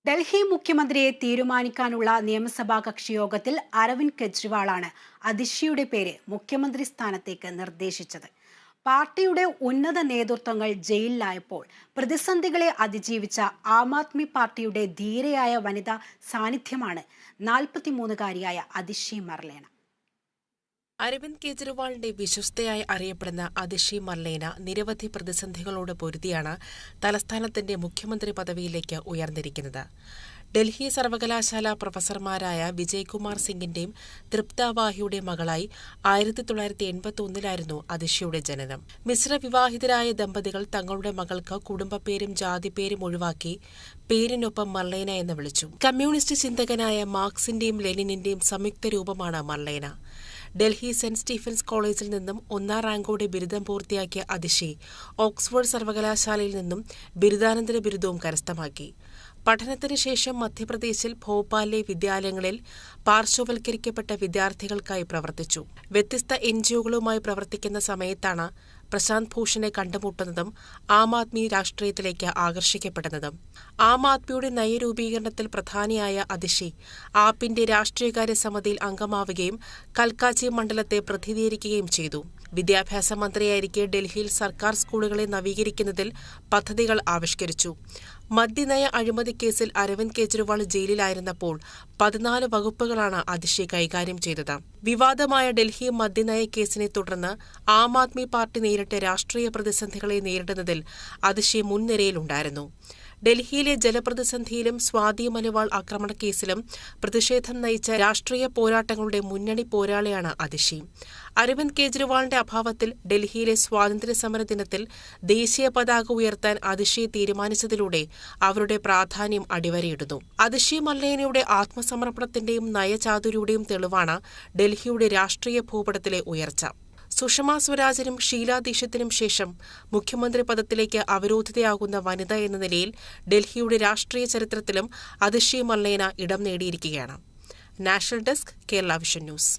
ഡൽഹി മുഖ്യമന്ത്രിയെ തീരുമാനിക്കാനുള്ള നിയമസഭാ കക്ഷിയോഗത്തിൽ അരവിന്ദ് കെജ്രിവാളാണ് അതിഷിയുടെ പേര് മുഖ്യമന്ത്രി സ്ഥാനത്തേക്ക് നിർദ്ദേശിച്ചത്. പാർട്ടിയുടെ ഉന്നത നേതൃത്വങ്ങൾ ജയിലിലായപ്പോൾ പ്രതിസന്ധികളെ അതിജീവിച്ച ആം ആദ്മി പാർട്ടിയുടെ ധീരയായ വനിതാ സാന്നിധ്യമാണ് 43-കാരിയായ അതിഷി മർലേന. അരവിന്ദ് കെജ്രിവാളിന്റെ വിശ്വസ്തയായി അറിയപ്പെടുന്ന അതിഷി മർലേന നിരവധി പ്രതിസന്ധികളോട് പൊരുതിയാണ് തലസ്ഥാനത്തിന്റെ മുഖ്യമന്ത്രി പദവിയിലേക്ക് ഉയർന്നിരിക്കുന്നത്. ഡൽഹി സർവകലാശാല പ്രൊഫസർമാരായ വിജയ്കുമാർ സിംഗിന്റെയും തൃപ്ത വാഹിയുടെ മകളായി 1981 അതിഷിയുടെ ജനനം. മിശ്രവിവാഹിതരായ ദമ്പതികൾ തങ്ങളുടെ മകൾക്ക് കുടുംബപ്പേരും ജാതിപ്പേരും ഒഴിവാക്കി പേരിനൊപ്പം മർലേന എന്ന് വിളിച്ചു. കമ്മ്യൂണിസ്റ്റ് ചിന്തകനായ മാർക്സിന്റെയും ലെനിനിന്റെയും സംയുക്ത രൂപമാണ് മർലേന. ഡൽഹി സെന്റ് സ്റ്റീഫൻസ് കോളേജിൽ നിന്നും 1ാം റാങ്കോടെ ബിരുദം പൂർത്തിയാക്കിയ അതിഷി ഓക്സ്ഫോർഡ് സർവകലാശാലയിൽ നിന്നും ബിരുദാനന്തര ബിരുദവും കരസ്ഥമാക്കി. പഠനത്തിന് ശേഷം മധ്യപ്രദേശിൽ ഭോപ്പാലിലെ വിദ്യാലയങ്ങളിൽ പാർശ്വവൽക്കരിക്കപ്പെട്ട വിദ്യാർത്ഥികൾക്കായി പ്രവർത്തിച്ചു. വ്യത്യസ്ത എൻജിഒകളുമായി പ്രവർത്തിക്കുന്ന സമയത്താണ് പ്രശാന്ത് ഭൂഷണെ കണ്ടുമുട്ടുന്നതും ആം ആദ്മി രാഷ്ട്രീയത്തിലേക്ക് ആകർഷിക്കപ്പെടുന്നതും. ആം ആദ്മിയുടെ നയരൂപീകരണത്തിൽ പ്രധാനിയായ അതിഷി ആപ്പിന്റെ രാഷ്ട്രീയകാര്യ സമിതിയിൽ അംഗമാവുകയും കൽക്കാച്ചി മണ്ഡലത്തെ പ്രതിനിധീകരിക്കുകയും ചെയ്തു. വിദ്യാഭ്യാസ മന്ത്രിയായിരിക്കെ ഡൽഹിയിൽ സർക്കാർ സ്കൂളുകളെ നവീകരിക്കുന്നതിൽ പദ്ധതികൾ ആവിഷ്കരിച്ചു. മദ്യനയ അഴിമതി കേസിൽ അരവിന്ദ് കെജ്രിവാൾ ജയിലിലായിരുന്നപ്പോൾ 14 വകുപ്പുകളാണ് അതിഷി കൈകാര്യം ചെയ്തത്. വിവാദമായ ഡൽഹി മദ്യനയ കേസിനെ തുടർന്ന് ആം ആദ്മി പാർട്ടി നേരിട്ട രാഷ്ട്രീയ പ്രതിസന്ധികളെ നേരിടുന്നതിൽ അതിഷി മുൻനിരയിലുണ്ടായിരുന്നു. ഡൽഹിയിലെ ജലപ്രതിസന്ധിയിലും സ്വാതി മലിവാൾ ആക്രമണക്കേസിലും പ്രതിഷേധം നയിച്ച രാഷ്ട്രീയ പോരാട്ടങ്ങളുടെ മുന്നണി പോരാളിയാണ് അതിഷി. അരവിന്ദ് കെജ്രിവാളിന്റെ അഭാവത്തിൽ ഡൽഹിയിലെ സ്വാതന്ത്ര്യസമര ദിനത്തിൽ ദേശീയ പതാക ഉയർത്താൻ അതിഷി തീരുമാനിച്ചതിലൂടെ അവരുടെ പ്രാധാന്യം അടിവരയിടുന്നു. അതിഷി മർലേനയുടെ ആത്മസമർപ്പണത്തിന്റെയും നയചാതുര്യയുടെയും തെളിവാണ് ഡൽഹിയുടെ രാഷ്ട്രീയ ഭൂപടത്തിലെ ഉയർച്ച. സുഷമ സ്വരാജിനും ഷീല ദീക്ഷിത്തിനും ശേഷം മുഖ്യമന്ത്രി പദത്തിലേക്ക് അവരോധിതയാകുന്ന വനിത എന്ന നിലയിൽ ഡൽഹിയുടെ രാഷ്ട്രീയ ചരിത്രത്തിലും അതിഷി മർലേന ഇടം നേടിയിരിക്കുകയാണ്. National desk, Kerala vision news.